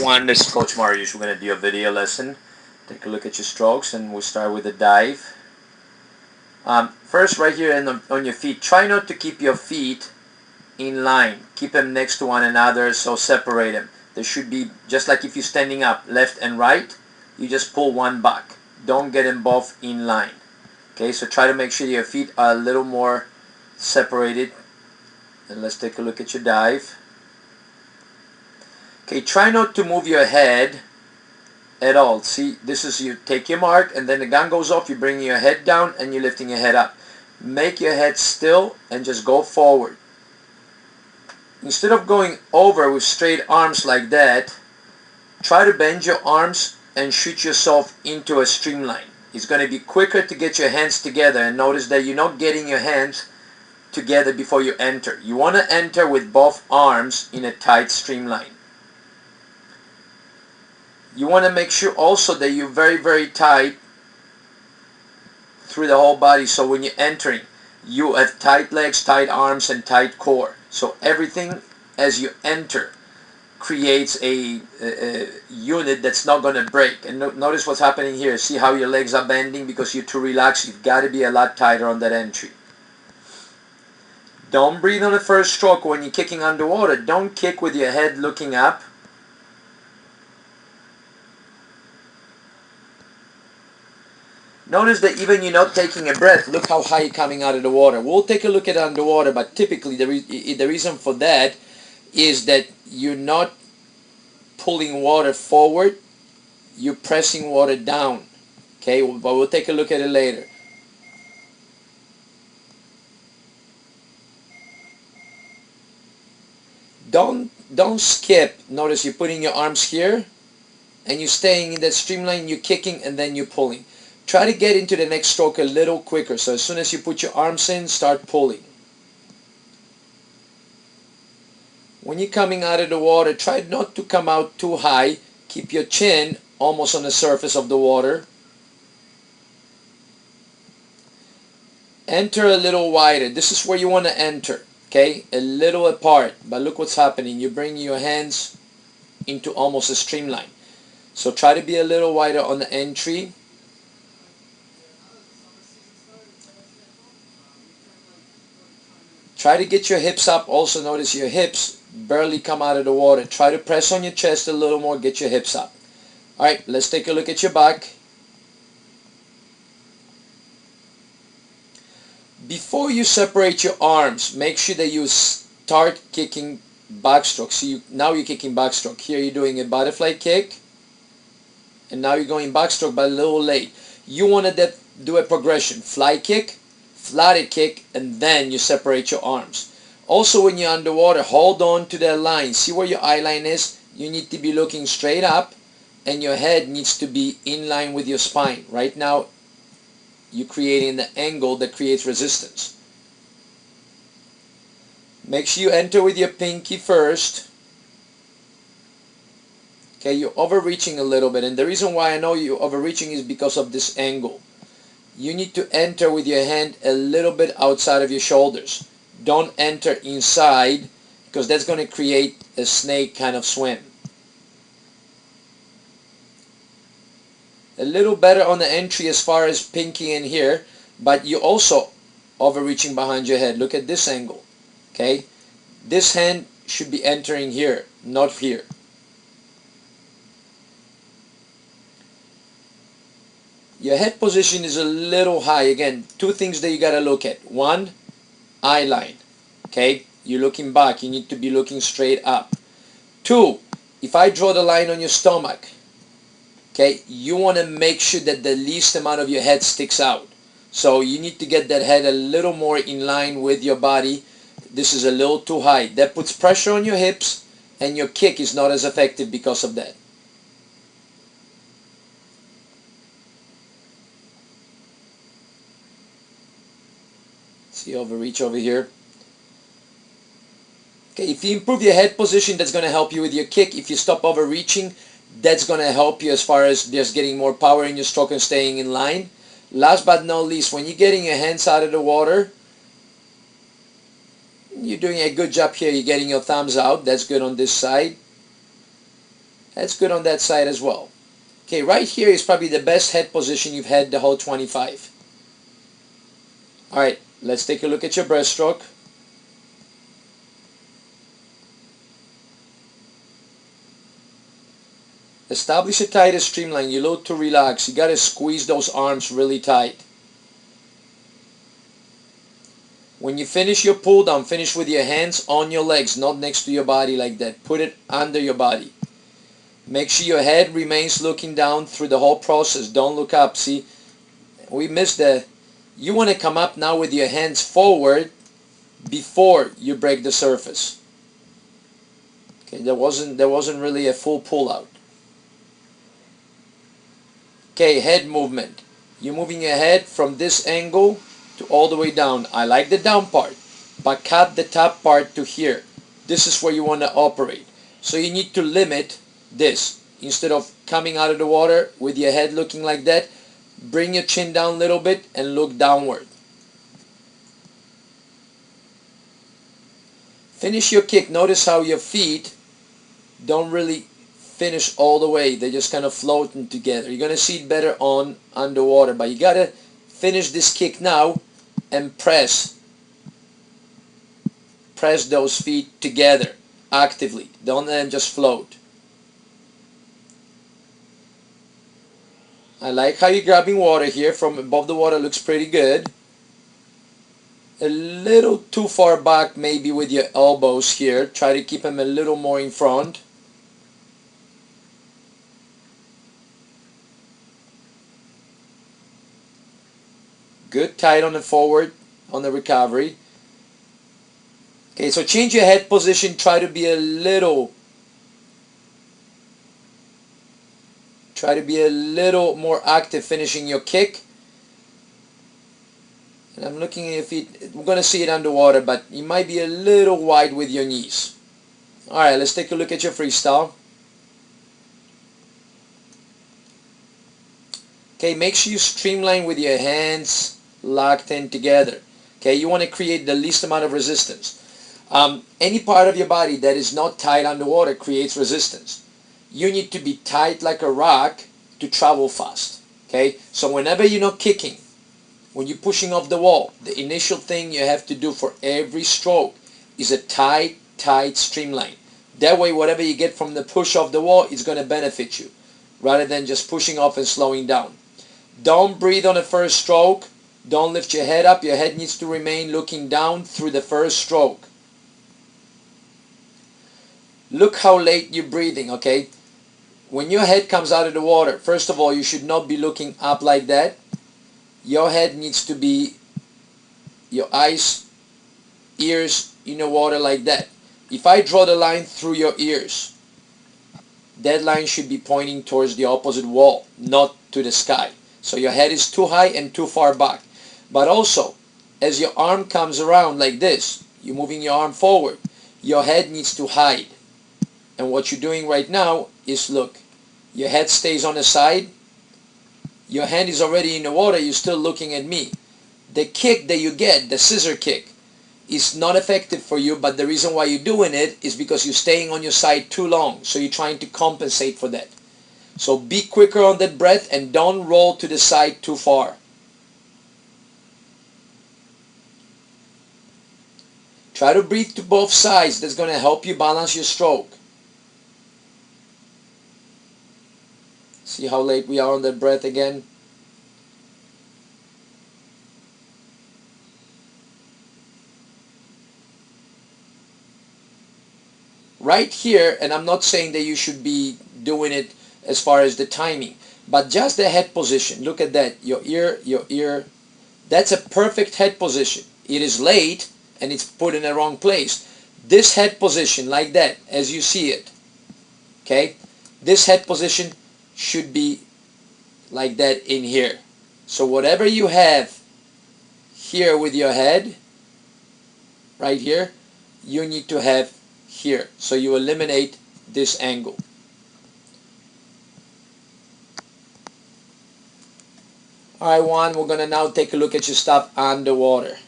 One, this is Coach Marius. We're going to do a video lesson. Take a look at your strokes, and we'll start with the dive. First, right here on your feet, try not to keep your feet in line. Keep them next to one another, so separate them. There should be, just like if you're standing up, left and right, you just pull one back. Don't get them both in line. Okay, so try to make sure your feet are a little more separated. And let's take a look at your dive. Okay, try not to move your head at all. See, this is, you take your mark, and then the gun goes off, you're bringing your head down and you're lifting your head up. Make your head still and just go forward. Instead of going over with straight arms like that, try to bend your arms and shoot yourself into a streamline. It's going to be quicker to get your hands together, and notice that you're not getting your hands together before you enter. You want to enter with both arms in a tight streamline. You want to make sure also that you're very, very tight through the whole body, so when you're entering, you have tight legs, tight arms, and tight core. So everything as you enter creates a unit that's not going to break. And notice what's happening here. See how your legs are bending? Because you're too relaxed. You've got to be a lot tighter on that entry. Don't breathe on the first stroke when you're kicking underwater. Don't kick with your head looking up. Notice that even you're not taking a breath, look how high you're coming out of the water. We'll take a look at underwater, but typically the reason for that is that you're not pulling water forward, you're pressing water down. Okay, but we'll take a look at it later. Don't skip. Notice you're putting your arms here, and you're staying in that streamline, you're kicking, and then you're pulling. Try to get into the next stroke a little quicker. So as soon as you put your arms in, start pulling. When you're coming out of the water, try not to come out too high. Keep your chin almost on the surface of the water. Enter a little wider. This is where you want to enter. Okay, a little apart. But look what's happening. You bring your hands into almost a streamline. So try to be a little wider on the entry. Try to get your hips up. Also notice your hips barely come out of the water. Try to press on your chest a little more. Get your hips up. Alright, let's take a look at your back. Before you separate your arms, make sure that you start kicking backstroke. See, now you're kicking backstroke. Here you're doing a butterfly kick. And now you're going backstroke, but a little late. You want to do a progression. Fly kick, flatted kick, and then you separate your arms. Also, when you're underwater, hold on to that line. See where your eye line is? You need to be looking straight up, and your head needs to be in line with your spine. Right now, you're creating the angle that creates resistance. Make sure you enter with your pinky first. Okay, you're overreaching a little bit, and the reason why I know you're overreaching is because of this angle. You need to enter with your hand a little bit outside of your shoulders. Don't enter inside, because that's going to create a snake kind of swim. A little better on the entry as far as pinky in here, but you're also overreaching behind your head. Look at this angle. Okay, this hand should be entering here, not here. Your head position is a little high. Again, two things that you got to look at. One, eye line. Okay, you're looking back. You need to be looking straight up. Two, if I draw the line on your stomach, okay, you want to make sure that the least amount of your head sticks out. So you need to get that head a little more in line with your body. This is a little too high. That puts pressure on your hips, and your kick is not as effective because of that. See, overreach over here. Okay, if you improve your head position, that's going to help you with your kick. If you stop overreaching, that's going to help you as far as just getting more power in your stroke and staying in line. Last but not least, when you're getting your hands out of the water, you're doing a good job here. You're getting your thumbs out. That's good on this side. That's good on that side as well. Okay, right here is probably the best head position you've had the whole 25. Alright, let's take a look at your breaststroke. Establish a tighter streamline. You load to relax. You got to squeeze those arms really tight. When you finish your pull down, finish with your hands on your legs, not next to your body like that. Put it under your body. Make sure your head remains looking down through the whole process. Don't look up. See, we missed the... You want to come up now with your hands forward before you break the surface. Okay, there wasn't really a full pull out. Okay, head movement. You're moving your head from this angle to all the way down. I like the down part, but cut the top part to here. This is where you want to operate. So you need to limit this. Instead of coming out of the water with your head looking like that, bring your chin down a little bit and look downward. Finish your kick. Notice how your feet don't really finish all the way. They're just kind of floating together. You're going to see it better on underwater, but you got to finish this kick now and press those feet together actively. Don't let them just float. I like how you're grabbing water here from above the water. Looks pretty good. A little too far back maybe with your elbows here. Try to keep them a little more in front. Good, tight on the forward, on the recovery. Okay, so change your head position. Try to be a little more active finishing your kick. And I'm looking at your feet. We're going to see it underwater, but you might be a little wide with your knees. Alright, let's take a look at your freestyle. Okay, make sure you streamline with your hands locked in together. Okay, you want to create the least amount of resistance. Any part of your body that is not tight underwater creates resistance. You need to be tight like a rock to travel fast. Okay, so whenever you're not kicking, when you're pushing off the wall, the initial thing you have to do for every stroke is a tight streamline. That way, whatever you get from the push off the wall is going to benefit you, rather than just pushing off and slowing down. Don't breathe on the first stroke. Don't lift your head up. Your head needs to remain looking down through the first stroke. Look how late you're breathing, okay? When your head comes out of the water, first of all, you should not be looking up like that. Your head needs to be, your eyes, ears in the water like that. If I draw the line through your ears, that line should be pointing towards the opposite wall, not to the sky. So your head is too high and too far back. But also, as your arm comes around like this, you're moving your arm forward, your head needs to hide. And what you're doing right now is, look, your head stays on the side, your hand is already in the water, you're still looking at me. The kick that you get, the scissor kick, is not effective for you, but the reason why you're doing it is because you're staying on your side too long, so you're trying to compensate for that. So be quicker on that breath and don't roll to the side too far. Try to breathe to both sides. That's going to help you balance your stroke. See how late we are on that breath again? Right here, and I'm not saying that you should be doing it as far as the timing, but just the head position. Look at that. Your ear. That's a perfect head position. It is late and it's put in the wrong place. This head position, like that, as you see it, okay? This head position should be like that in here. So whatever you have here with your head, right here, you need to have here. So you eliminate this angle. Alright, Juan, we're going to now take a look at your stuff underwater.